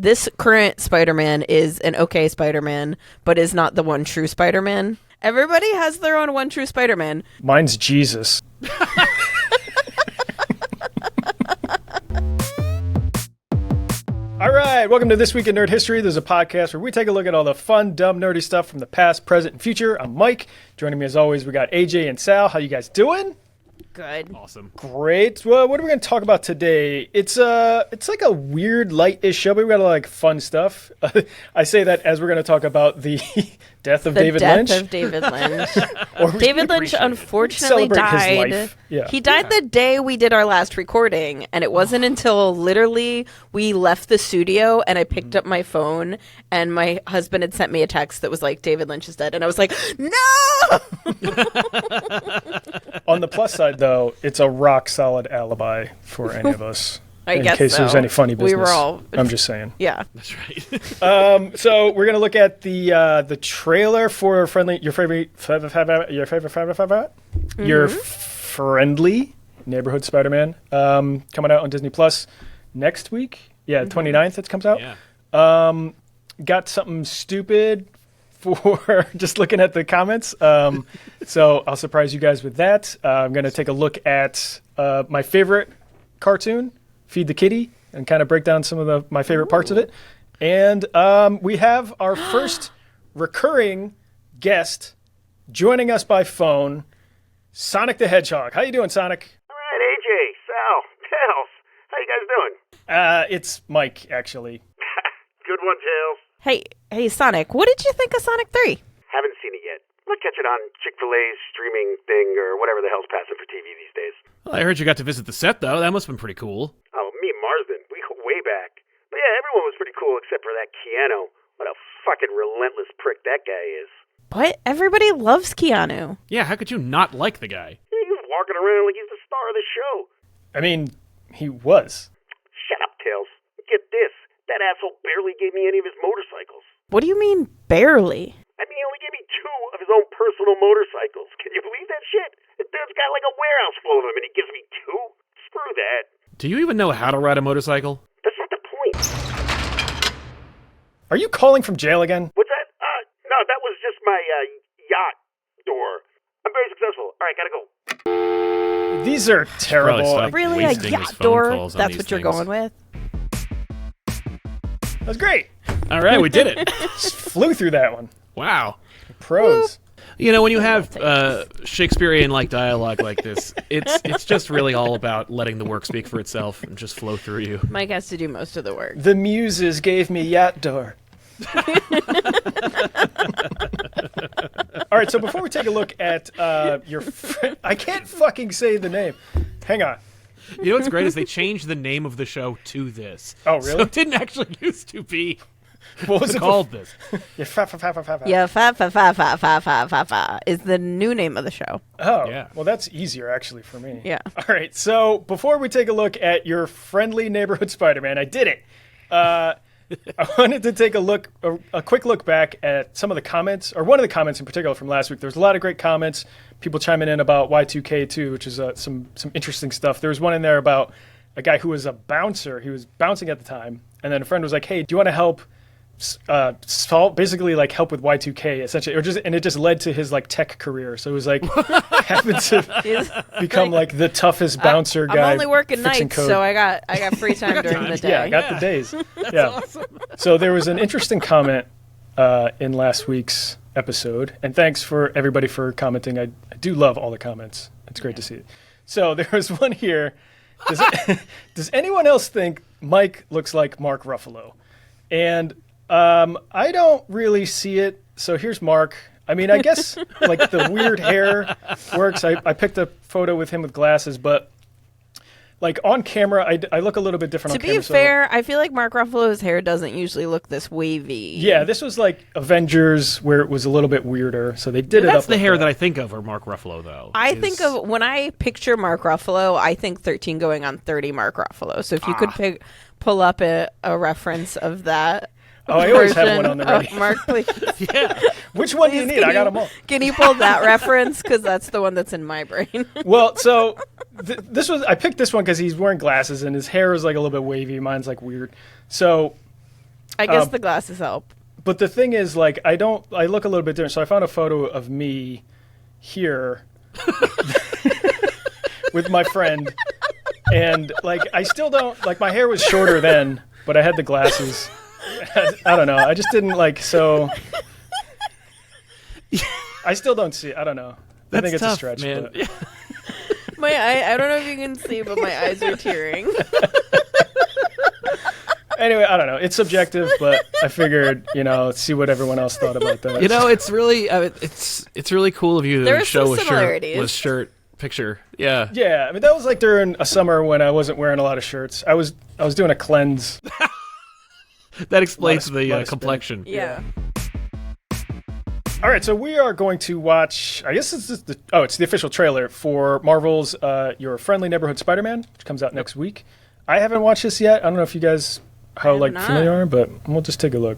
this current Spider-Man is an okay Spider-Man, but is not the one true Spider-Man. Everybody has their own one true Spider-Man. Mine's Jesus. All right, welcome to This Week in Nerd History. There's a podcast where we take a look at all the fun, dumb, nerdy stuff from the past, present, and future. I'm Mike. Joining me as always, we got AJ and Sal. How you guys doing? Good. Awesome. Great. Well, what are we going to talk about today? It's like a weird, light-ish show, but we got a lot of fun stuff. I say that as we're going to talk about the death of David Lynch. The death of David Lynch. David Lynch unfortunately Celebrate his died. life. Yeah. He died the day we did our last recording, and it wasn't until literally we left the studio and I picked up my phone and my husband had sent me a text that was like, David Lynch is dead. And I was like, no! On the plus side, though, it's a rock-solid alibi for any of us. I in guess case there's so. any funny business. We were all... I'm just saying. Yeah. That's right. So we're gonna look at the trailer for your friendly neighborhood Spider-Man coming out on Disney Plus next week. Yeah, 29th it comes out. Yeah. Got something stupid for just looking at the comments. So I'll surprise you guys with that. I'm gonna take a look at my favorite cartoon, Feed the Kitty, and kind of break down some of my favorite parts of it. And we have our first recurring guest joining us by phone, Sonic the Hedgehog. How you doing, Sonic? All right, AJ, Sal, Tails. How you guys doing? It's Mike, actually. Good one, Tails. Hey, Sonic, what did you think of Sonic 3? Haven't seen it yet. I'll catch it on Chick-fil-A's streaming thing or whatever the hell's passing for TV these days. Well, I heard you got to visit the set, though. That must have been pretty cool. Oh, me and Marsden, we go way back. But yeah, everyone was pretty cool except for that Keanu. What a fucking relentless prick that guy is. But everybody loves Keanu. Yeah, how could you not like the guy? He was walking around like he's the star of the show. I mean, he was. Shut up, Tails. Get this. That asshole barely gave me any of his motorcycles. What do you mean, barely? I mean, he only gave me 2 of his own personal motorcycles. Can you believe that shit? The dude's got like a warehouse full of them, and he gives me 2? Screw that. Do you even know how to ride a motorcycle? That's not the point. Are you calling from jail again? What's that? No, that was just my yacht door. I'm very successful. All right, gotta go. These are terrible. stop. Really, a wasting his yacht phone door? calls on That's these what you're things. going with? That's great. All right, we did it. Just flew through that one. Wow. Pros. You know, when you have Shakespearean-like dialogue like this, it's just really all about letting the work speak for itself and just flow through you. Mike has to do most of the work. The muses gave me yacht door. All right, so before we take a look at your friend, I can't fucking say the name. Hang on. You know what's great is they changed the name of the show to this. Oh, really? So it didn't actually used to be What was it called this. Yeah, fa. Yeah, fa is the new name of the show. Oh, Yeah. well, that's easier actually for me. Yeah. All right, so before we take a look at your friendly neighborhood Spider-Man, I did it. I wanted to take a quick look back at some of the comments, or one of the comments in particular from last week. There was a lot of great comments, people chiming in about Y2K too, which is some interesting stuff. There was one in there about a guy who was a bouncer. He was bouncing at the time, and then a friend was like, "Hey, do you want to help solve, basically like help with Y2K essentially," and it just led to his like tech career. So it was like happened to become like the toughest bouncer guy. I'm only working fixing nights, code. so I got free time during the day. Yeah, I got the days. Yeah. Awesome. So there was an interesting comment in last week's episode, and thanks for everybody for commenting. I do love all the comments. It's great to see it. So there was one here. Does anyone else think Mike looks like Mark Ruffalo? And I don't really see it. So here's Mark. I mean, I guess like the weird hair works. I picked a photo with him with glasses, but like on camera, I look a little bit different To on camera. be fair, I feel like Mark Ruffalo's hair doesn't usually look this wavy. Yeah, this was like Avengers where it was a little bit weirder. So they did it up. That's the like hair that I think of, or Mark Ruffalo, though. I think of, when I picture Mark Ruffalo, I think 13 going on 30 Mark Ruffalo. So if you could pull up a reference of that. Oh, I always have one on the ready. Mark, please. Yeah. Which one do you Please, need? I got them all. Can you pull that reference? Because that's the one that's in my brain. Well, so I picked this one because he's wearing glasses and his hair is like a little bit wavy. Mine's like weird. So I guess the glasses help. But the thing is, like, I look a little bit different. So I found a photo of me here with my friend. And, like, I still don't, like, my hair was shorter then, but I had the glasses. I don't know. I just didn't, like, so. I still don't see it. I don't know. I think it's tough, a stretch. Man. But. My eye, I don't know if you can see, but my eyes are tearing. Anyway, I don't know. It's subjective, but I figured, see what everyone else thought about that. It's really it's really cool of you There to are show some similarities. a shirt picture. Yeah. Yeah, I mean that was like during a summer when I wasn't wearing a lot of shirts. I was doing a cleanse. That explains lot the of complexion. Yeah. All right, so we are going to watch. I guess it's the official trailer for Marvel's Your Friendly Neighborhood Spider-Man, which comes out next week. I haven't watched this yet. I don't know if you guys familiar are, but we'll just take a look.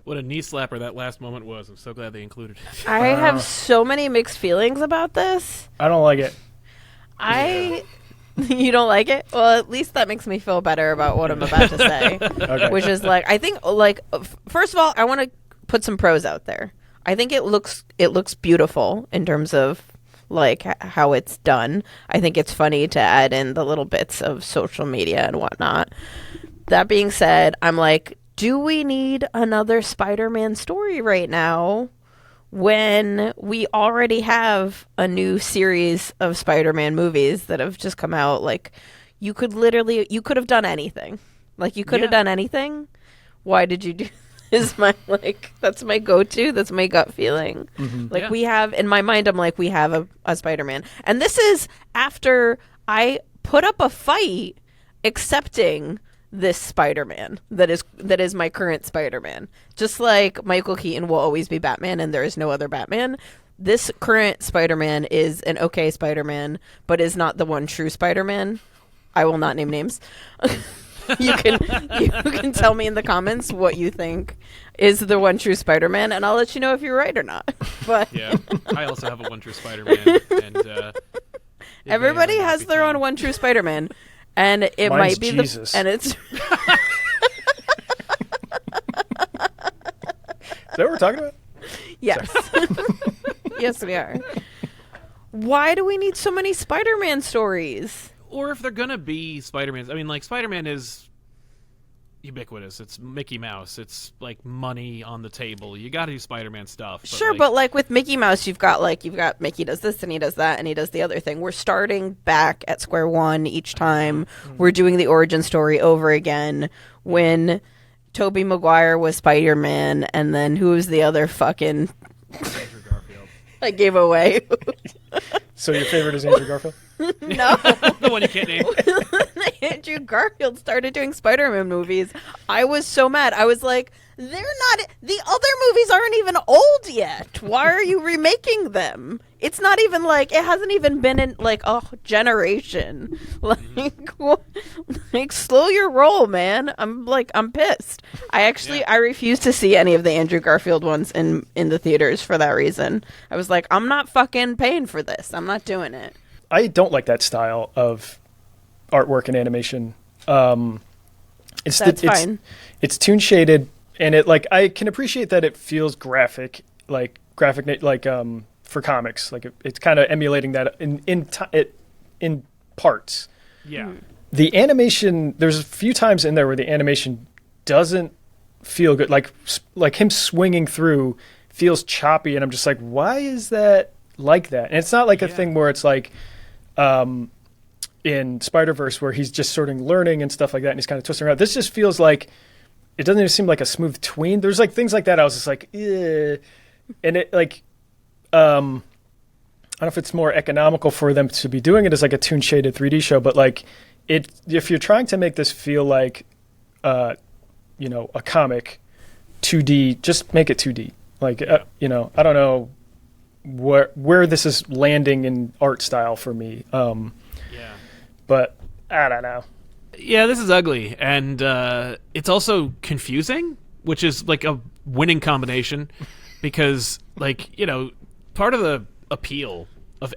What a knee slapper that last moment was. I'm so glad they included it. I have so many mixed feelings about this. I don't like it. You don't like it? Well, at least that makes me feel better about what I'm about to say. Okay. Which is like, I think, like, first of all, I want to put some pros out there. I think it looks beautiful in terms of like how it's done. I think it's funny to add in the little bits of social media and whatnot. That being said, I'm like, do we need another Spider-Man story right now when we already have a new series of Spider-Man movies that have just come out? Like, you could have done anything. Like, you could have done anything. Why did you do is my, like, that's my go-to. That's my gut feeling. Mm-hmm. Like, we have, in my mind, I'm like, we have a Spider-Man. And this is after I put up a fight accepting this Spider-Man that is my current Spider-Man. Just like Michael Keaton will always be Batman and there is no other Batman, this current Spider-Man is an okay Spider-Man, but is not the one true Spider-Man. I will not name names. You can tell me in the comments what you think is the one true Spider-Man, and I'll let you know if you're right or not. But Yeah, I also have a one true Spider-Man, and everybody has their own one true Spider-Man. And it Mine's might be Jesus. and it's Is that what we're talking about? yes. Yes, we are. Why do we need so many Spider-Man stories? or if they're gonna be Spider-Man. I mean, like, Spider-Man is ubiquitous. It's Mickey Mouse. It's like money on the table. You got to do Spider-Man stuff. Sure, but like with Mickey Mouse, you've got Mickey does this and he does that and he does the other thing. We're starting back at square one each time. We're doing the origin story over again. When Tobey Maguire was Spider-Man, and then who was the other fucking? Andrew Garfield. I gave away. So your favorite is Andrew Garfield? No. The one you can't name. Andrew Garfield started doing Spider-Man movies, I was so mad. I was like, the other movies aren't even old yet. Why are you remaking them? It's not even like, it hasn't even been in like a generation. Like, slow your roll, man. I'm pissed. I refuse to see any of the Andrew Garfield ones in the theaters for that reason. I was like, I'm not fucking paying for this. I'm not doing it. I don't like that style of artwork and animation. Fine. It's toon shaded, and it I can appreciate that it feels graphic for comics. Like it's kind of emulating that in parts. Yeah. The animation, there's a few times in there where the animation doesn't feel good. Like him swinging through feels choppy, and I'm just like, why is that like that? And it's not like a thing where it's like in Spider-Verse where he's just sort of learning and stuff like that, and he's kind of twisting around. This just feels like it doesn't even seem like a smooth tween. There's like things like that I was just like, eh. And it like I don't know if it's more economical for them to be doing it as like a toon shaded 3D show, but like if you're trying to make this feel like a comic 2D, just make it 2D. Like I don't know where this is landing in art style for me. But I don't know. Yeah, this is ugly, and it's also confusing, which is like a winning combination, because part of the appeal of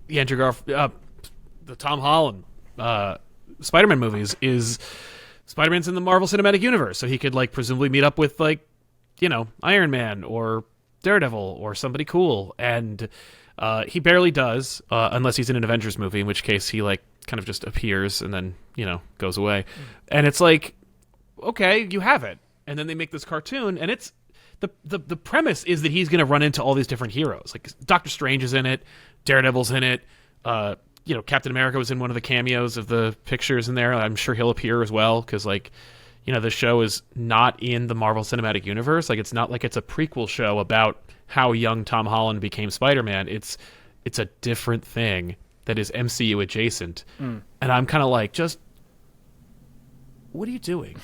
the Andrew the Tom Holland Spider-Man movies is Spider-Man's in the Marvel Cinematic Universe, so he could presumably meet up with Iron Man or Daredevil or somebody cool, and he barely does, unless he's in an Avengers movie, in which case he kind of just appears and then goes away. And it's okay, you have it. And then they make this cartoon, and it's the premise is that he's going to run into all these different heroes. Doctor Strange is in it, Daredevil's in it, Captain America was in one of the cameos of the pictures in there. I'm sure he'll appear as well, because the show is not in the Marvel Cinematic Universe. It's not like it's a prequel show about how young Tom Holland became Spider-Man. It's a different thing that is MCU adjacent. And I'm kind of just, what are you doing?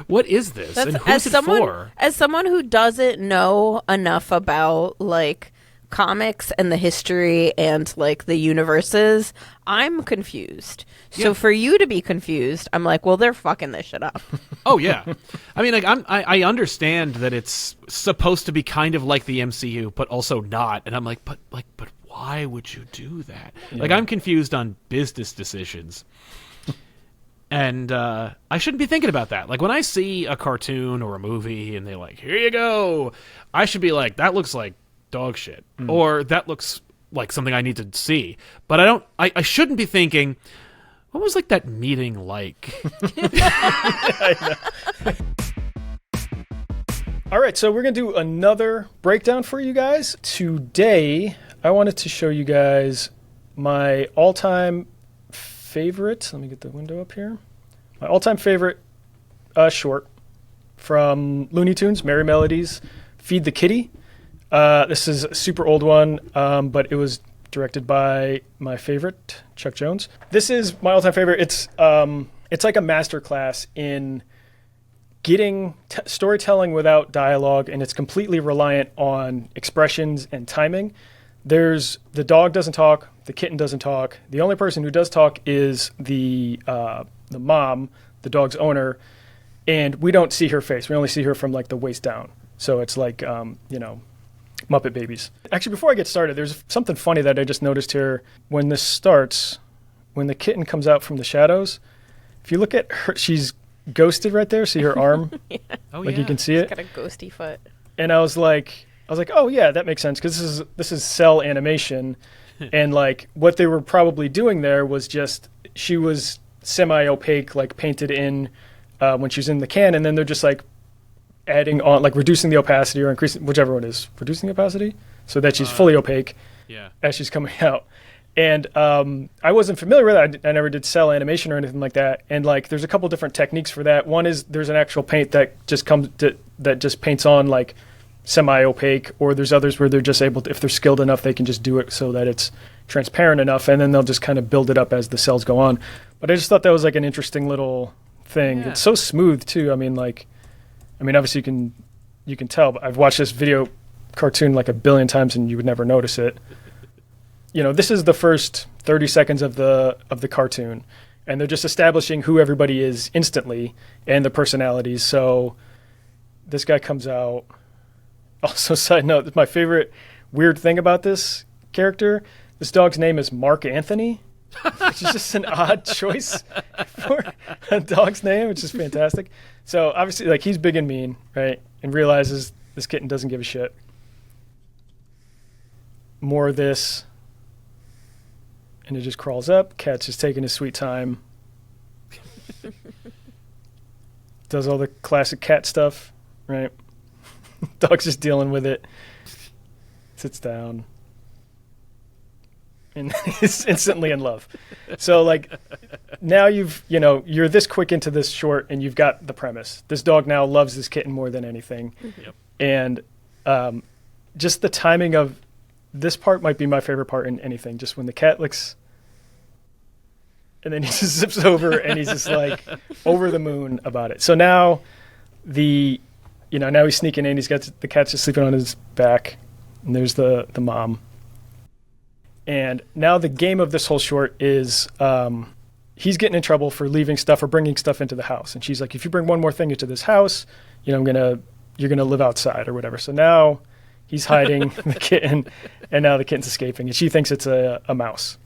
What is this? And who's it for? As someone who doesn't know enough about comics and the history and the universes, I'm confused. So for you to be confused, I'm well, they're fucking this shit up. Oh yeah, I mean, I understand that it's supposed to be kind of like the MCU, but also not. And I'm but why would you do that? Yeah. I'm confused on business decisions. And I shouldn't be thinking about that. When I see a cartoon or a movie and they're here you go, I should be that looks like dog shit. Or that looks like something I need to see. But I shouldn't be thinking, what was that meeting like? All right, so we're going to do another breakdown for you guys. Today, I wanted to show you guys my all-time favorite. Let me get the window up here. My all-time favorite short from Looney Tunes, Merry Melodies, Feed the Kitty. This is a super old one, but it was directed by my favorite, Chuck Jones. This is my all-time favorite. It's like a masterclass in getting storytelling without dialogue, and it's completely reliant on expressions and timing. The dog doesn't talk, the kitten doesn't talk. The only person who does talk is the mom, the dog's owner, and we don't see her face. We only see her from the waist down. So it's Muppet Babies. Actually, before I get started, there's something funny that I just noticed here. When this starts, when the kitten comes out from the shadows, if you look at her, she's ghosted right there. See her arm? Yeah. Oh, yeah. You can see it. She's got a ghosty foot. And I was like, oh yeah, that makes sense, because this is cell animation, and what they were probably doing there was just she was semi-opaque, painted in when she's in the can, and then they're just adding on, reducing the opacity or increasing, whichever one is reducing the opacity, so that she's fully opaque as she's coming out. And I wasn't familiar with it. I never did cell animation or anything like that. And there's a couple different techniques for that. One is there's an actual paint that just that just paints on semi-opaque, or there's others where they're just able to, if they're skilled enough, they can just do it so that it's transparent enough, and then they'll just kind of build it up as the cells go on. But I just thought that was an interesting little thing. Yeah. It's so smooth too. I mean, obviously you can tell, but I've watched this video cartoon a billion times and you would never notice it. This is the first 30 seconds of the cartoon, and they're just establishing who everybody is instantly and the personalities. So this guy comes out. Also, side note, my favorite weird thing about this character, this dog's name is Mark Anthony, which is just an odd choice for a dog's name, which is fantastic. So obviously, he's big and mean, right? And realizes this kitten doesn't give a shit. More of this. And it just crawls up. Cat's just taking his sweet time. Does all the classic cat stuff, right? Dog's just dealing with it. Sits down. And is instantly in love. So now you're this quick into this short and you've got the premise. This dog now loves this kitten more than anything. Yep. And just the timing of this part might be my favorite part in anything. Just when the cat licks, and then he just zips over and he's just over the moon about it. So now now he's sneaking in. He's got the cat's just sleeping on his back, and there's the mom. And now the game of this whole short is he's getting in trouble for leaving stuff or bringing stuff into the house. And she's like, if you bring one more thing into this house, you know, you're going to live outside or whatever. So now he's hiding the kitten, and now the kitten's escaping, and she thinks it's a mouse.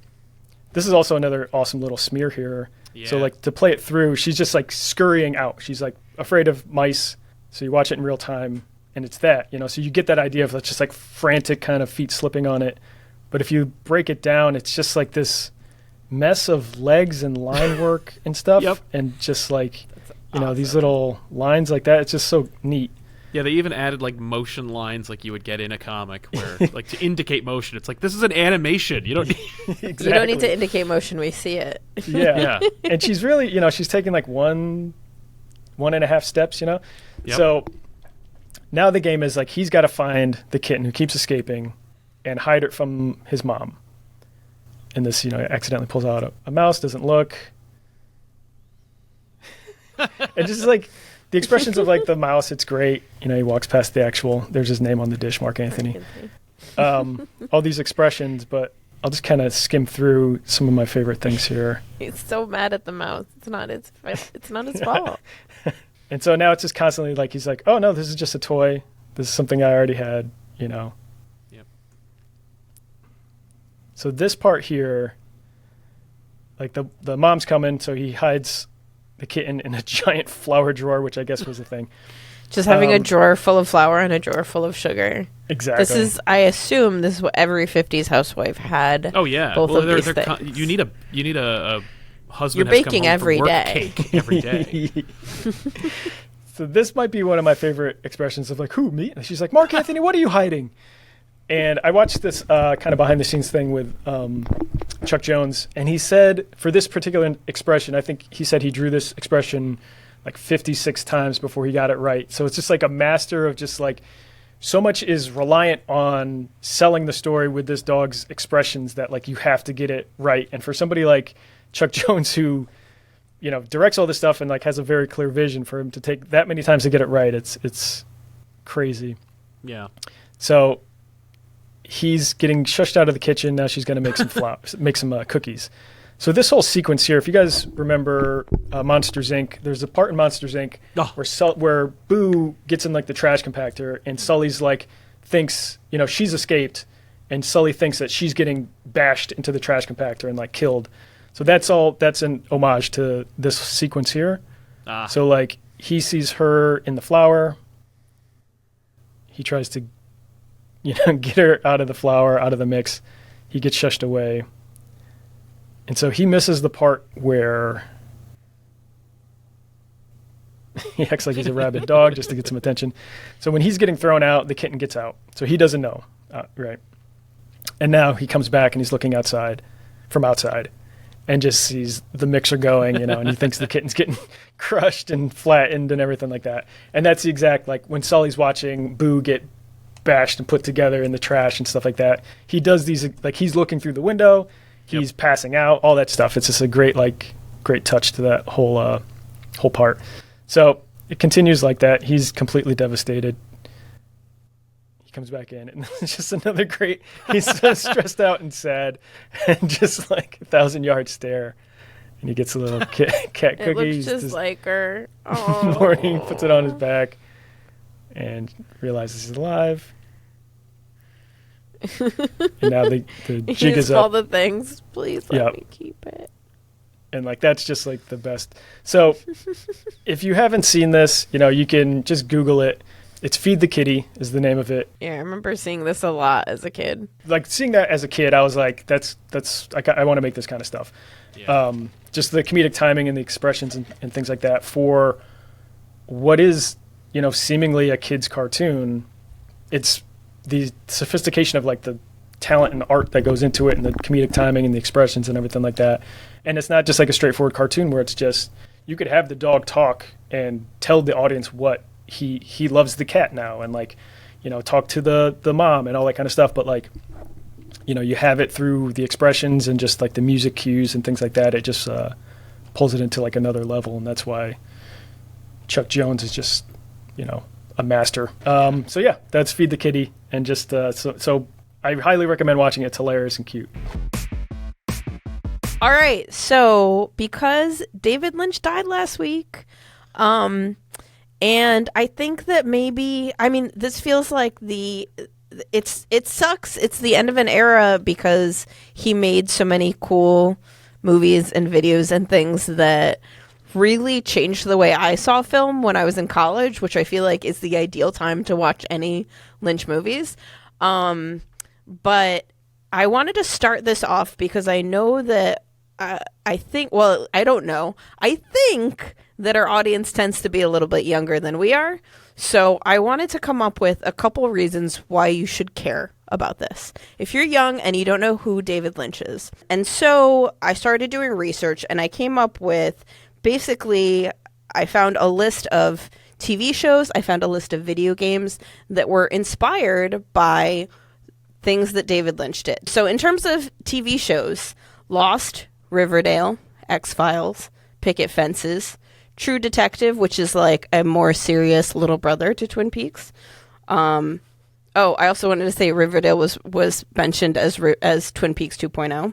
This is also another awesome little smear here. Yeah. So, like, to play it through, she's just, like, scurrying out. She's, like, afraid of mice. So you watch it in real time, and it's that, you know. So you get that idea of just, like, frantic kind of feet slipping on it. But if you break it down, it's just, like, this mess of legs and line work and stuff. Yep. And just, like, you know, these little lines like that. It's just so neat. Yeah, they even added like motion lines like you would get in a comic where like to indicate motion. It's like, this is an animation. You don't need Exactly. You don't need to indicate motion. We see it. Yeah. And she's really, you know, she's taking like 1.5 steps, you know? Yep. So now the game is like he's got to find the kitten who keeps escaping and hide it from his mom. And this, you know, accidentally pulls out a mouse, doesn't look. And just like the expressions of like the mouse, it's great. You know, he walks past there's his name on the dish, Mark Anthony. All these expressions, but I'll just kind of skim through some of my favorite things here. He's so mad at the mouse. It's not his fault. And so now it's just constantly like, he's like, oh no, this is just a toy. This is something I already had, you know. Yep. So this part here, like the mom's coming, so he hides the kitten in a giant flour drawer, which I guess was a thing. Just having a drawer full of flour and a drawer full of sugar. Exactly. I assume this is what every 50s housewife had. Oh yeah. Both of these things. You need a husband. You're baking every day. day. Every day. So this might be one of my favorite expressions of like, who, me? And she's like, Mark Anthony, what are you hiding? And I watched this kind of behind the scenes thing with Chuck Jones, and he said for this particular expression, I think he said he drew this expression like 56 times before he got it right. So it's just like a master of just like, so much is reliant on selling the story with this dog's expressions that like you have to get it right. And for somebody like Chuck Jones, who, you know, directs all this stuff and like has a very clear vision, for him to take that many times to get it right, it's crazy. Yeah. So he's getting shushed out of the kitchen. Now she's going to make some cookies. So this whole sequence here, if you guys remember Monsters Inc., there's a part in Monsters Inc. Where Boo gets in like the trash compactor, and Sully's like thinks, you know, she's escaped, and Sully thinks that she's getting bashed into the trash compactor and like killed. So that's an homage to this sequence here. So like he sees her in the flour. He tries to, you know, get her out of the flour, out of the mix. He gets shushed away. And so he misses the part where he acts like he's a rabid dog just to get some attention. So when he's getting thrown out, the kitten gets out. So he doesn't know, right? And now he comes back and he's looking from outside and just sees the mixer going, you know, and he thinks the kitten's getting crushed and flattened and everything like that. And that's the exact, like when Sully's watching Boo get bashed and put together in the trash and stuff like that. He does these, like he's looking through the window, he's passing out, all that stuff. It's just a great touch to that whole part. So it continues like that. He's completely devastated. He comes back in, and it's just another great. He's so stressed out and sad, and just like 1,000-yard stare. And he gets a little cat cookie. It looks just like her. In the morning, puts it on his back, and realizes he's alive. And now the jig is up. All the things. Please let me keep it. And like that's just like the best. So if you haven't seen this, you know, you can just Google it. It's Feed the Kitty is the name of it. Yeah, I remember seeing this a lot as a kid. Like seeing that as a kid, I was like, that's I want to make this kind of stuff. Yeah. Just the comedic timing and the expressions and things like that for what is, you know, seemingly a kid's cartoon. It's the sophistication of like the talent and art that goes into it and the comedic timing and the expressions and everything like that. And it's not just like a straightforward cartoon where it's just, you could have the dog talk and tell the audience what he loves the cat now, and like, you know, talk to the mom and all that kind of stuff. But like, you know, you have it through the expressions and just like the music cues and things like that. It just pulls it into like another level. And that's why Chuck Jones is just, you know, a master. So yeah, that's Feed the Kitty. And just so I highly recommend watching it. It's hilarious and cute. All right, so because David Lynch died last week, and I think that this feels like it sucks. It's the end of an era because he made so many cool movies and videos and things that really changed the way I saw film when I was in college, which I feel like is the ideal time to watch any Lynch movies. But I wanted to start this off because I know that I think that our audience tends to be a little bit younger than we are. So I wanted to come up with a couple reasons why you should care about this if you're young and you don't know who David Lynch is. And so I started doing research and I came up with, basically, I found a list of TV shows, I found a list of video games that were inspired by things that David Lynch did. So in terms of TV shows, Lost, Riverdale, X-Files, Picket Fences, True Detective, which is like a more serious little brother to Twin Peaks. I also wanted to say Riverdale was mentioned as Twin Peaks 2.0.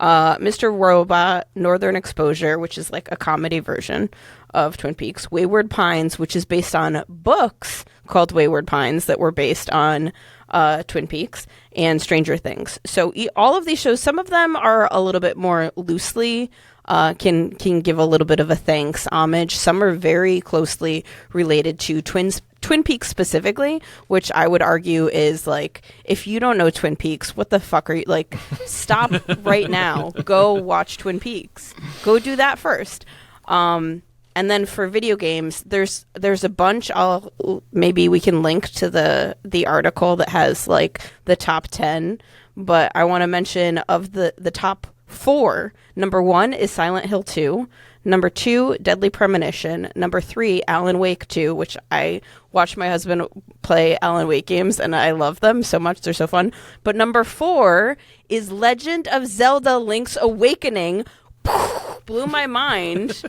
Mr. Robot, Northern Exposure, which is like a comedy version of Twin Peaks. Wayward Pines, which is based on books called Wayward Pines that were based on Twin Peaks, and Stranger Things. So all of these shows, some of them are a little bit more loosely can give a little bit of a thanks homage. Some are very closely related to Twin Peaks specifically, which I would argue is like, if you don't know Twin Peaks, what the fuck are you, like, stop right now, go watch Twin Peaks, go do that first. And then for video games, there's a bunch. Maybe we can link to the article that has like the top 10, but I want to mention of the top 4. Number 1 is Silent Hill 2. Number 2, Deadly Premonition. Number 3, Alan Wake 2, which I watched my husband play Alan Wake games, and I love them so much. They're so fun. But number 4 is Legend of Zelda Link's Awakening. Blew my mind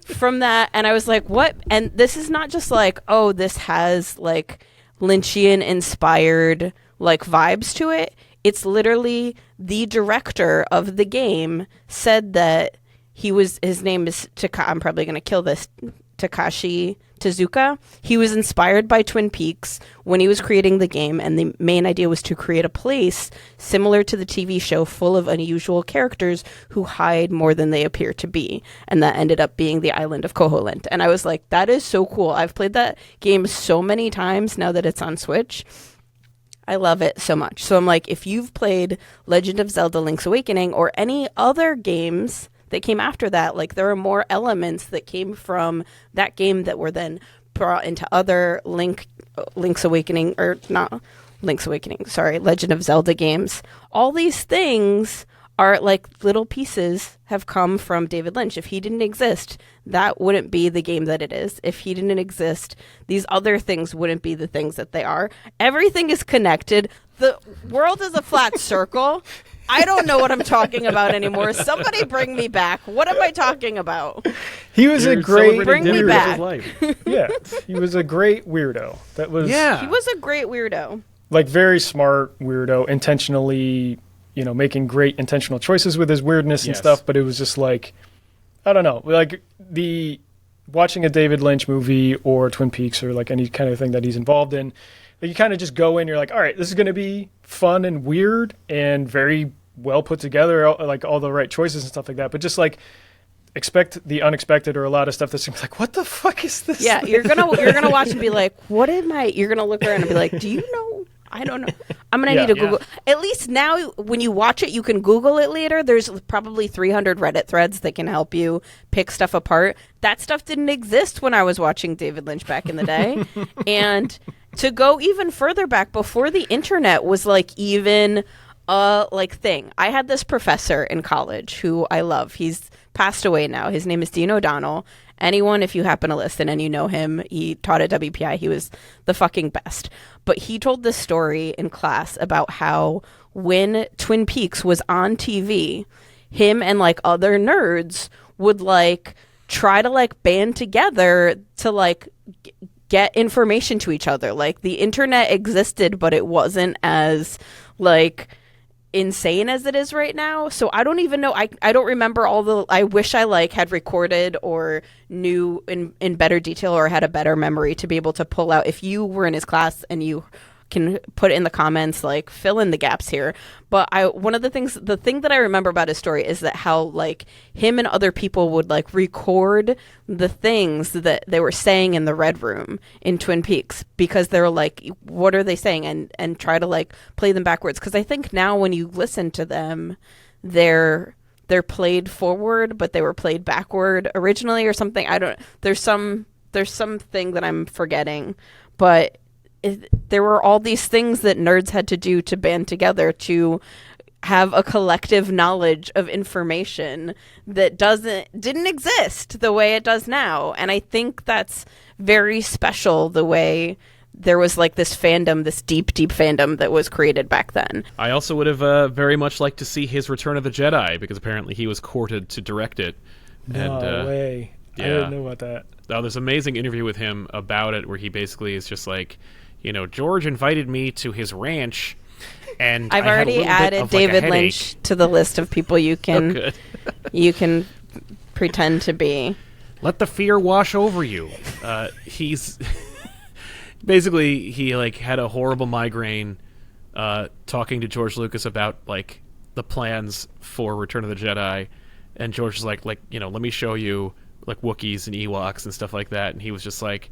from that, and I was like, what? And this is not just like, oh, this has like Lynchian inspired like vibes to it. It's literally the director of the game said that his name is I'm probably going to kill this, Takashi Tezuka. He was inspired by Twin Peaks when he was creating the game, and the main idea was to create a place similar to the TV show full of unusual characters who hide more than they appear to be, and that ended up being the island of Koholint. And I was like, that is so cool. I've played that game so many times now that it's on Switch. I love it so much. So I'm like, if you've played Legend of Zelda Link's Awakening or any other games that came after that, like, there are more elements that came from that game that were then brought into other Link's Awakening, or not Link's Awakening, sorry, Legend of Zelda games. All these things are like little pieces have come from David Lynch. If he didn't exist, that wouldn't be the game that it is. If he didn't exist, these other things wouldn't be the things that they are. Everything is connected. The world is a flat circle. I don't know what I'm talking about anymore. Somebody bring me back. What am I talking about? He was a great... Bring me back. Yeah, he was a great weirdo. That was... Yeah. He was a great weirdo. Like, very smart weirdo, intentionally, making great intentional choices with his weirdness and stuff, but it was just like, I don't know, like watching a David Lynch movie or Twin Peaks or like any kind of thing that he's involved in, you kind of just go in, you're like, all right, this is going to be fun and weird and very well put together, like all the right choices and stuff like that, but just like expect the unexpected or a lot of stuff that's like, what the fuck is this? Yeah, you're gonna watch and be like, what am I? You're gonna look around and be like, do you know? I don't know. I'm going to need to Google. At least now when you watch it, you can Google it later. There's probably 300 Reddit threads that can help you pick stuff apart. That stuff didn't exist when I was watching David Lynch back in the day. And to go even further back, before the internet was like even a like thing. I had this professor in college who I love. He's passed away now. His name is Dean O'Donnell. Anyone, if you happen to listen and you know him, he taught at WPI. He was the fucking best. But he told this story in class about how when Twin Peaks was on TV, him and like other nerds would like try to like band together to like get information to each other. Like the internet existed, but it wasn't as like insane as it is right now. So I don't even know. I don't remember I wish I like had recorded or knew in better detail or had a better memory to be able to pull out. If you were in his class and you can put in the comments, like, fill in the gaps here. But the thing that I remember about his story is that how, like, him and other people would, like, record the things that they were saying in the Red Room in Twin Peaks, because they're like, what are they saying? And try to, like, play them backwards. Because I think now when you listen to them, they're played forward, but they were played backward originally or something. There's something that I'm forgetting, but there were all these things that nerds had to do to band together to have a collective knowledge of information that didn't exist the way it does now. And I think that's very special, the way there was like this fandom, this deep fandom that was created back then. I also would have very much liked to see his Return of the Jedi, because apparently he was courted to direct it. No way. Yeah. I didn't know about that. Oh, there's an amazing interview with him about it where he basically is just like, George invited me to his ranch, and I've already added David Lynch to the list of people you can you can pretend to be. Let the fear wash over you. He's basically, he like had a horrible migraine talking to George Lucas about like the plans for Return of the Jedi, and George was like, let me show you like Wookiees and Ewoks and stuff like that, and he was just like,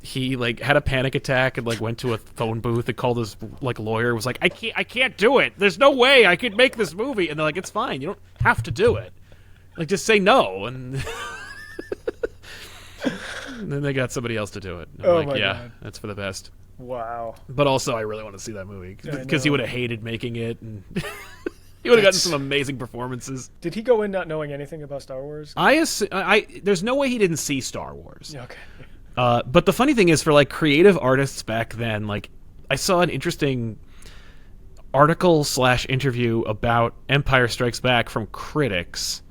he like had a panic attack and like went to a phone booth and called his like lawyer, was like, I can't do it, there's no way I could make this movie, and they're like, it's fine, you don't have to do it, like just say no, and and then they got somebody else to do it. And I'm like, yeah, God, that's for the best. Wow. But also I really want to see that movie because he would have hated making it, and he would have gotten some amazing performances. Did he go in not knowing anything about Star Wars? There's no way he didn't see Star Wars. Okay. But the funny thing is, for like creative artists back then, like I saw an interesting article/interview about Empire Strikes Back from critics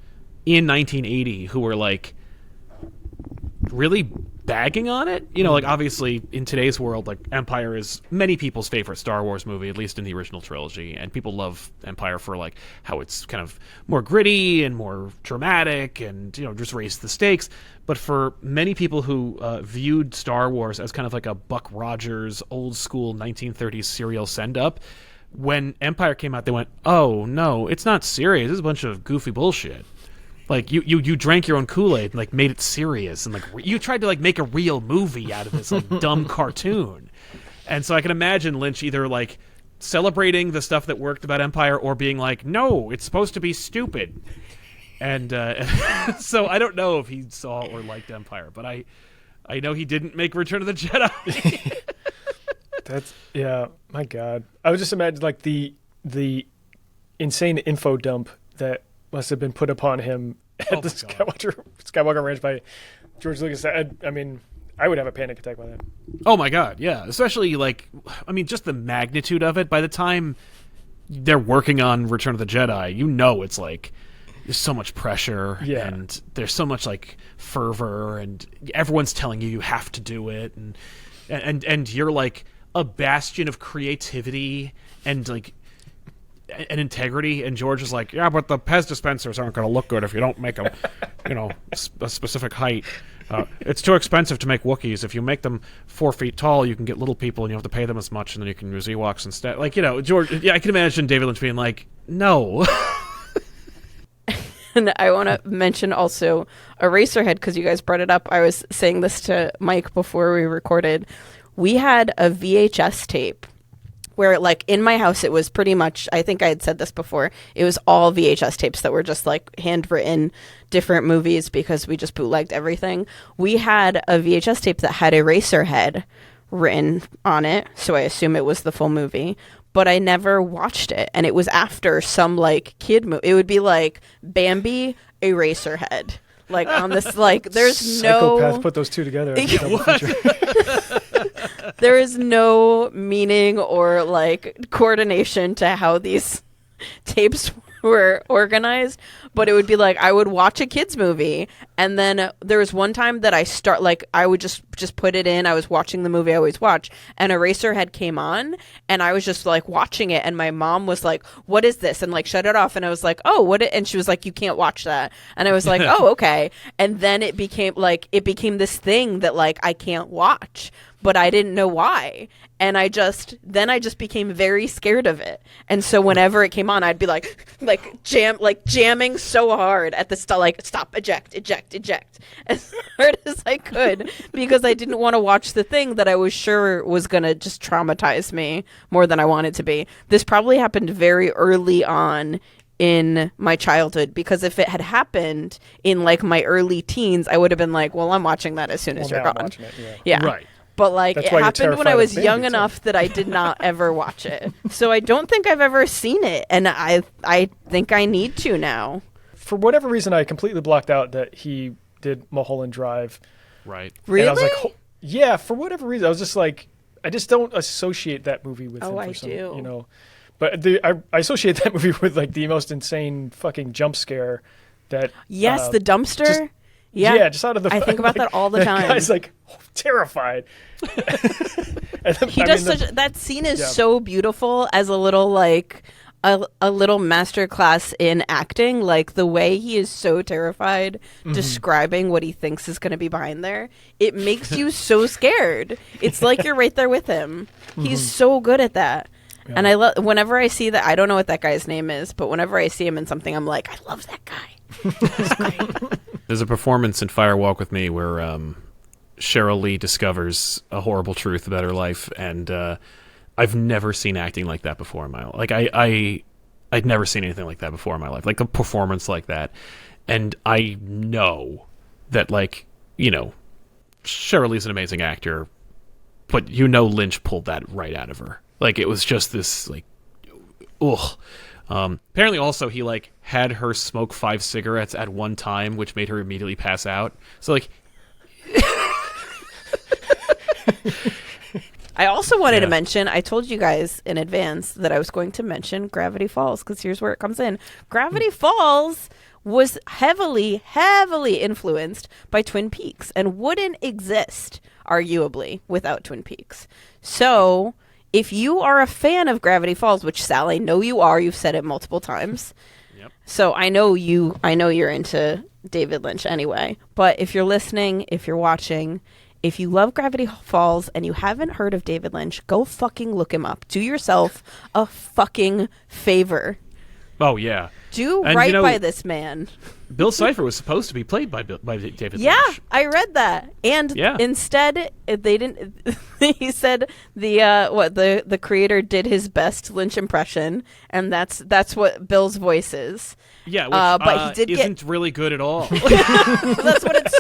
in 1980 who were like really bagging on it. Like obviously in today's world, like Empire is many people's favorite Star Wars movie, at least in the original trilogy, and people love Empire for like how it's kind of more gritty and more dramatic and just raised the stakes. But for many people who viewed Star Wars as kind of like a Buck Rogers old school 1930s serial send up, when Empire came out, they went, oh no, it's not serious, this is a bunch of goofy bullshit. Like you drank your own Kool-Aid and like made it serious, and like you tried to like make a real movie out of this like dumb cartoon. And so I can imagine Lynch either like celebrating the stuff that worked about Empire or being like, no, it's supposed to be stupid. And so I don't know if he saw or liked Empire, but I know he didn't make Return of the Jedi. My God. I would just imagine like the insane info dump that must have been put upon him at the Skywalker Ranch by George Lucas. I mean, I would have a panic attack by that. Oh my God, yeah. Especially like, I mean, just the magnitude of it. By the time they're working on Return of the Jedi, it's like there's so much pressure, and there's so much like fervor, and everyone's telling you have to do it, and you're like a bastion of creativity and like and integrity, and George is like, yeah, but the Pez dispensers aren't going to look good if you don't make them, a specific height. It's too expensive to make Wookiees. If you make them 4 feet tall, you can get little people, and you don't have to pay them as much, and then you can use Ewoks instead. Like, George. Yeah, I can imagine David Lynch being like, no. And I want to mention also Eraserhead, because you guys brought it up. I was saying this to Mike before we recorded. We had a VHS tape where, like, in my house, it was pretty much, I think I had said this before, it was all VHS tapes that were just, like, handwritten different movies because we just bootlegged everything. We had a VHS tape that had Eraserhead written on it, so I assume it was the full movie, but I never watched it, and it was after some, like, kid movie. It would be, like, Bambi, Eraserhead. Like, on this, like, there's Psychopath put those two together. There is no meaning or like coordination to how these tapes were organized, but it would be like I would watch a kids movie, and then there was one time that I would just put it in. I was watching the movie I always watch, and Eraserhead came on, and I was just like watching it, and my mom was like, "What is this?" and like shut it off, and I was like, "Oh, what?" And she was like, "You can't watch that," and I was like, "Oh, okay." And then it became this thing that like I can't watch, but I didn't know why. And I just became very scared of it. And so whenever it came on, I'd be jamming so hard at the stop, eject as hard as I could, because I didn't want to watch the thing that I was sure was going to just traumatize me more than I wanted to be. This probably happened very early on in my childhood, because if it had happened in like my early teens, I would have been like, well, I'm watching that as soon as you're gone. Yeah. Right. But like That's it why you're happened when terrified I of was Bambi, young too. enough that I did not ever watch it. So I don't think I've ever seen it, and I think I need to now. For whatever reason, I completely blocked out that he did Mulholland Drive. Right. Really? And I was like, yeah, for whatever reason, I was just like, I just don't associate that movie with him. I For some, do. You know, but I associate that movie with like the most insane fucking jump scare that. Yes, the dumpster. just- yeah, just out of the. I think about that all the time. Guy's like terrified. And then, He does that scene is so beautiful as a little like a little master class in acting. Like the way he is so terrified describing what he thinks is going to be behind there, it makes you so scared. It's like you're right there with him. He's so good at that. Yeah. And I love whenever I see that. I don't know what that guy's name is, but whenever I see him in something, I'm like, I love that guy. He's great. There's a performance in Fire Walk with Me where Cheryl Lee discovers a horrible truth about her life, and I've never seen acting like that before in my life. Like I'd never seen anything like that before in my life, like a performance like that. And I know that, like, you know, Cheryl Lee's an amazing actor, but you know Lynch pulled that right out of her. Like it was just this like, ugh. Apparently also he like had her smoke 5 cigarettes at one time, which made her immediately pass out. So like I also wanted to mention, I told you guys in advance that I was going to mention Gravity Falls, because here's where it comes in. Gravity Falls was heavily influenced by Twin Peaks and wouldn't exist, arguably, without Twin Peaks. So if you are a fan of Gravity Falls, which Sal, I know you are, you've said it multiple times. Yep. So I know you're into David Lynch anyway. But if you're listening, if you're watching, if you love Gravity Falls and you haven't heard of David Lynch, go fucking look him up. Do yourself a fucking favor. oh yeah. Do And, right you know, by this man. Bill Cipher was supposed to be played by David Yeah, Lynch. I read that. And Yeah. instead, they didn't. He said the creator did his best Lynch impression, and that's what Bill's voice is. Yeah, which but he did isn't really good at all. That's what it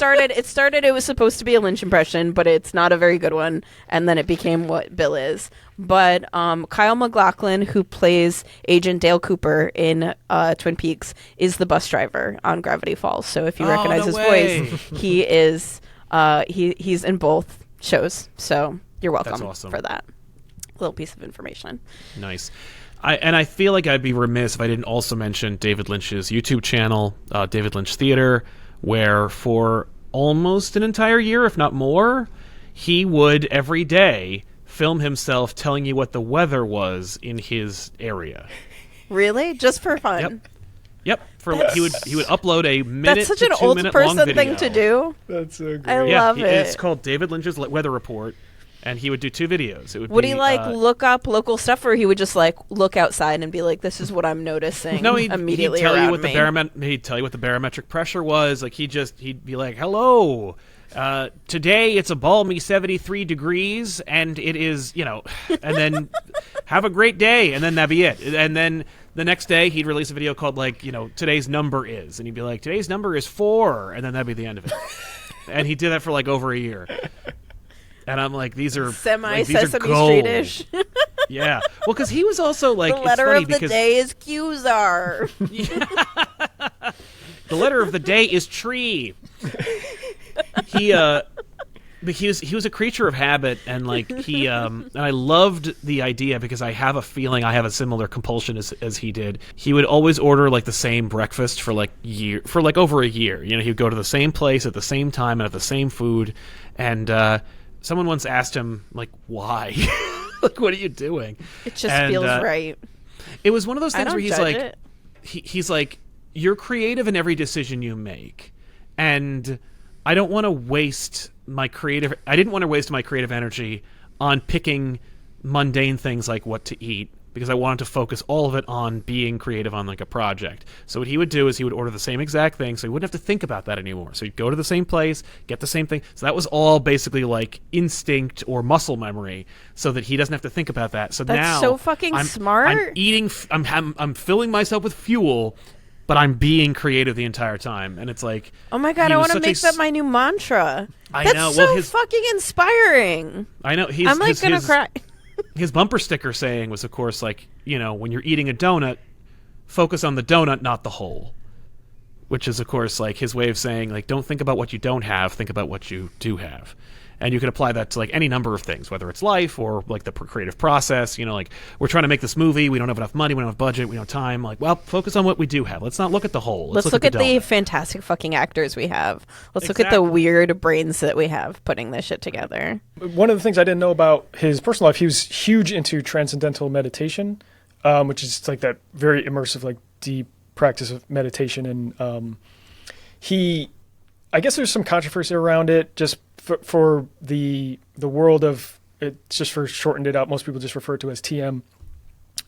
started. It was supposed to be a Lynch impression, but it's not a very good one. And then it became what Bill is. But Kyle MacLachlan, who plays Agent Dale Cooper in Twin Peaks, is the bus driver on Gravity Falls. So if you recognize no his way. voice, he is he's in both shows. So you're welcome That's awesome. for that little piece of information. Nice. I feel like I'd be remiss if I didn't also mention David Lynch's YouTube channel, David Lynch Theater, where for almost an entire year, if not more, he would every day film himself telling you what the weather was in his area. Really? Just for fun? Yep. He would upload a minute That's such to an 2 old minute long person video. thing to do. That's so great. I Yeah, love it. It's called David Lynch's Weather Report, and he would do 2 videos. It Would be, he look up local stuff, or he would just like look outside and be like, "This is what I'm noticing"? No, he'd immediately tell you around what me. he'd tell you what the barometric pressure was. Like he'd be like, "Hello, today it's a balmy 73 degrees, and it is, you know," and then have a great day, and then that'd be it. And then the next day he'd release a video called like, you know, today's number is, and he'd be like, today's number is 4, and then that'd be the end of it. And he did that for like over a year. And I'm like, these are Sesame gold. Street-ish. Yeah. Well, because he was also like, The letter it's funny of the because day is Qzar. the letter of the day is tree. He But he was a creature of habit, and like he and I loved the idea because I have a feeling I have a similar compulsion as he did. He would always order like the same breakfast for like over a year. You know, he'd go to the same place at the same time and have the same food. And someone once asked him like, "Why? Like, what are you doing?" It just feels right. It was one of those things where he's like, it. he's like, "You're creative in every decision you make, and I don't want to waste my creative. I didn't want to waste my creative energy on picking mundane things like what to eat because I wanted to focus all of it on being creative on like a project." So what he would do is he would order the same exact thing, so he wouldn't have to think about that anymore. So he'd go to the same place, get the same thing. So that was all basically like instinct or muscle memory, so that he doesn't have to think about that. So That's now so fucking smart. I'm eating. I'm filling myself with fuel, but I'm being creative the entire time. And it's like, oh my God, I want to make that my new mantra. That's know. so Well, fucking inspiring. I know. I'm like going to cry. His bumper sticker saying was, of course, like, you know, when you're eating a donut, focus on the donut, not the whole. Which is, of course, like his way of saying, like, don't think about what you don't have, think about what you do have. And you can apply that to like any number of things, whether it's life or like the creative process. You know, like we're trying to make this movie, we don't have enough money, we don't have budget, we don't have time. Like, well, focus on what we do have. Let's not look at the whole. Let's look at the donut. fantastic fucking actors we have. Let's look at the weird brains that we have putting this shit together. One of the things I didn't know about his personal life, he was huge into transcendental meditation, which is like that very immersive, like deep practice of meditation. And I guess there's some controversy around it just for the world of it, just for shortened it out. Most people just refer to it as TM.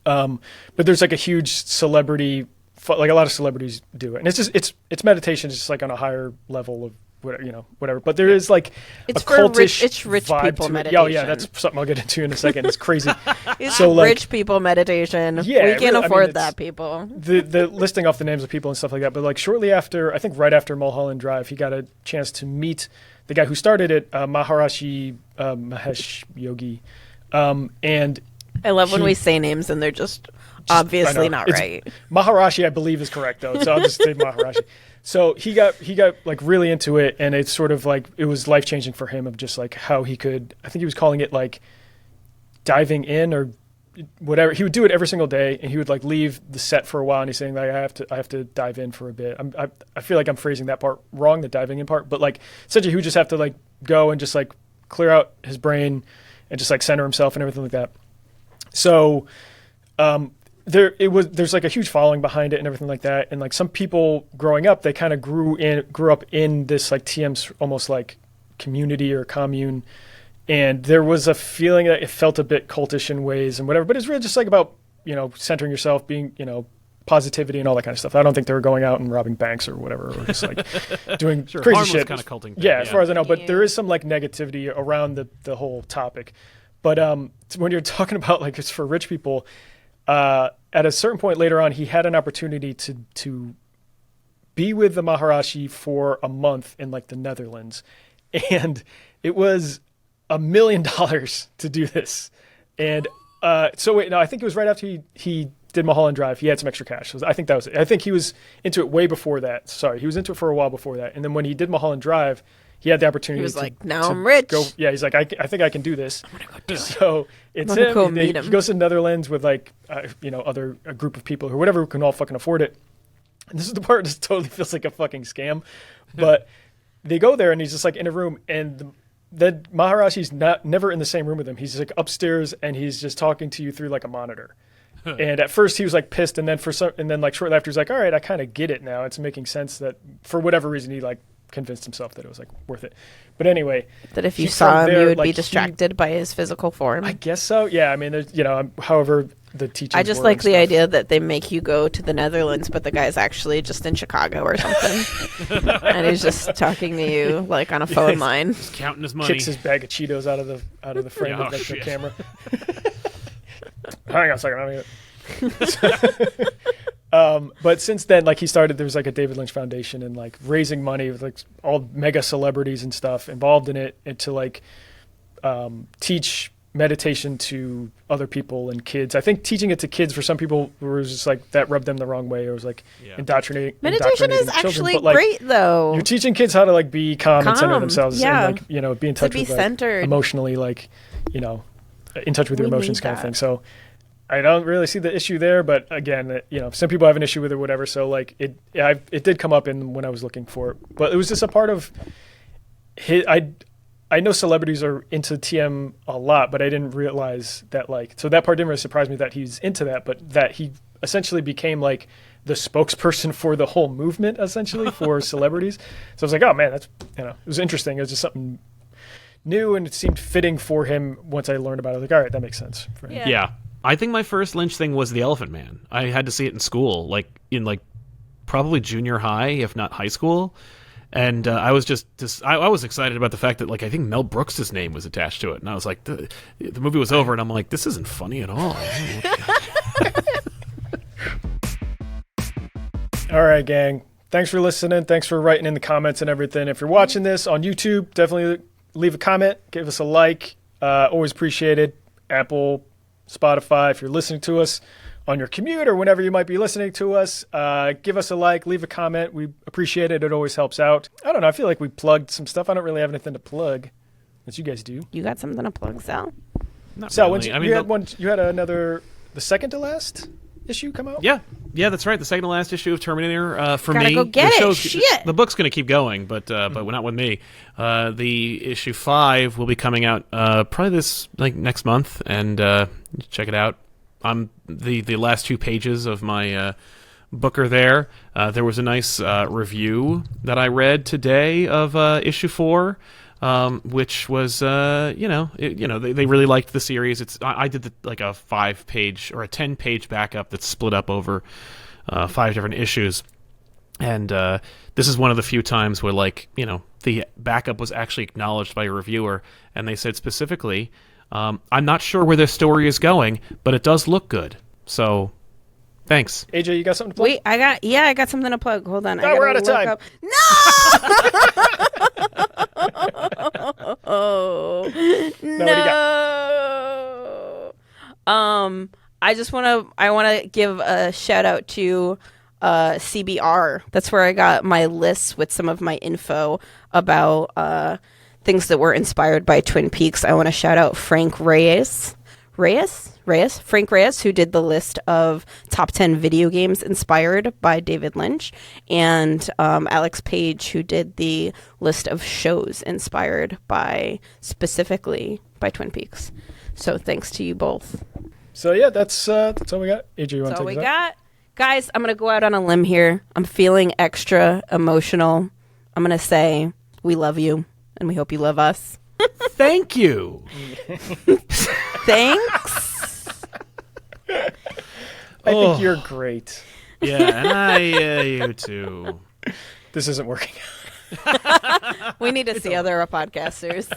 But there's like a huge celebrity, like a lot of celebrities do it. And it's meditation, it's just like on a higher level of whatever. But there is like it's a for cultish it's rich people meditation. Oh yeah, that's something I'll get into in a second. It's crazy. It's so like rich people meditation. Yeah, we can't really, afford that, people. The listing off the names of people and stuff like that. But like shortly after, I think right after Mulholland Drive, he got a chance to meet the guy who started it, Maharishi Mahesh Yogi. And I love when we say names and they're just obviously not right. Maharishi, I believe, is correct though, so I'll just say Maharishi. So he got like really into it, and it's sort of like it was life changing for him of just like how he could. I think he was calling it like diving in or whatever. He would do it every single day, and he would like leave the set for a while, and he's saying like I have to dive in for a bit. I feel like I'm phrasing that part wrong, the diving in part, but like essentially he would just have to like go and just like clear out his brain and just like center himself and everything like that. So there's like a huge following behind it and everything like that. And like some people growing up, they kind of grew up in this like TM's almost like community or commune. And there was a feeling that it felt a bit cultish in ways and whatever, but it's really just like about, centering yourself, being, positivity and all that kind of stuff. I don't think they were going out and robbing banks or whatever, or just like doing crazy shit. Kind of culting thing, yeah, as far as I know, but there is some like negativity around the whole topic. But when you're talking about like it's for rich people, at a certain point later on, he had an opportunity to be with the Maharishi for a month in like the Netherlands, and it was $1 million to do this. And I think it was right after he did Mulholland Drive. He had some extra cash. So I think that was it. I think he was into it way before that. Sorry, he was into it for a while before that. And then when he did Mulholland Drive, he had the opportunity. He was like, "Now I'm rich." He's like, I think I can do this. I'm gonna go do it. So it's him. Go he goes to the Netherlands with like, a group of people or whatever who can all fucking afford it. And this is the part that totally feels like a fucking scam. But they go there and he's just like in a room, and the Maharashi's never in the same room with him. He's like upstairs and he's just talking to you through like a monitor. And at first he was like pissed, and then like shortly after he's like, all right, I kind of get it now. It's making sense that for whatever reason he like convinced himself that it was like worth it. But anyway, that if you saw him, you would be distracted by his physical form. I guess so. Yeah. I mean, there's, however the teaching. I just like the idea that they make you go to the Netherlands, but the guy's actually just in Chicago or something, and he's just talking to you like on a phone line, just counting his money. Kicks his bag of Cheetos out of the frame of the camera. Hang on a second. But since then, like he started, there was like a David Lynch Foundation and like raising money with like all mega celebrities and stuff involved in it, and to like teach meditation to other people and kids. I think teaching it to kids for some people was just like that rubbed them the wrong way. It was like indoctrinating. Meditation is children. actually But, like, great, though. You're teaching kids how to like be calm and center themselves, yeah. and like be in touch be with like, centered. emotionally, like in touch with your We emotions, need kind of that. thing. So I don't really see the issue there, but again, some people have an issue with it, whatever. So like it did come up when I was looking for it, but it was just a part of his. I know celebrities are into TM a lot, but I didn't realize that so that part didn't really surprise me that he's into that, but that he essentially became like the spokesperson for the whole movement, essentially for celebrities. So I was like, oh man, that's it was interesting. It was just something new, and it seemed fitting for him. Once I learned about it, I was like, all right, that makes sense for him. Yeah. I think my first Lynch thing was The Elephant Man. I had to see it in school, in probably junior high, if not high school. And I was I was excited about the fact that I think Mel Brooks' name was attached to it, and I was like, the movie was over, and I'm like, this isn't funny at all. All right, gang. Thanks for listening. Thanks for writing in the comments and everything. If you're watching this on YouTube, definitely leave a comment, give us a like. Always appreciated. Apple, Spotify. If you're listening to us on your commute or whenever you might be listening to us, give us a like, leave a comment. We appreciate it. It always helps out. I don't know. I feel like we plugged some stuff. I don't really have anything to plug, as you guys do. You got something to plug, Sal? Not Sal, really. you had the second to last issue come out? Yeah, that's right. The second to last issue of Terminator for Gotta me. go get the it. Shit. The book's going to keep going, but not with me. The issue 5 will be coming out probably this next month, and check it out. I'm the last 2 pages of my book are there. There was a nice review that I read today of issue 4. Which was, they really liked the series. I did a 5-page or a 10-page backup that's split up over 5 different issues, and this is one of the few times where the backup was actually acknowledged by a reviewer, and they said specifically, I'm not sure where this story is going, but it does look good. So, thanks. AJ, you got something to plug? Wait, I got something to plug. Hold on. No, we're out of time. No! No! I want to give a shout out to CBR. That's where I got my list with some of my info about things that were inspired by Twin Peaks. I want to shout out Frank Reyes, who did the list of top 10 video games inspired by David Lynch, and Alex Page, who did the list of shows inspired specifically by Twin Peaks. So thanks to you both. So yeah, that's all we got. AJ, you want That's to all take we us out? got. Guys, I'm going to go out on a limb here. I'm feeling extra emotional. I'm going to say we love you, and we hope you love us. Thank you. Thanks. I think you're great. Yeah, and you too. This isn't working. We need to see other podcasters.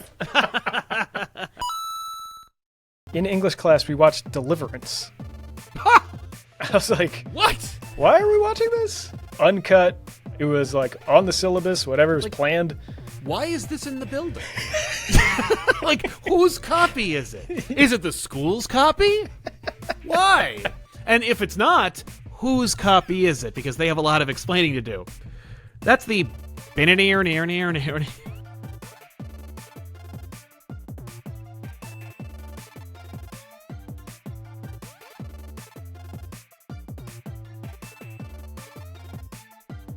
In English class, we watched Deliverance. I was like, What? why are we watching this? Uncut. It was on the syllabus, whatever was planned. Why is this in the building? Whose copy is it? Is it the school's copy? Why? And if it's not, whose copy is it? Because they have a lot of explaining to do. That's the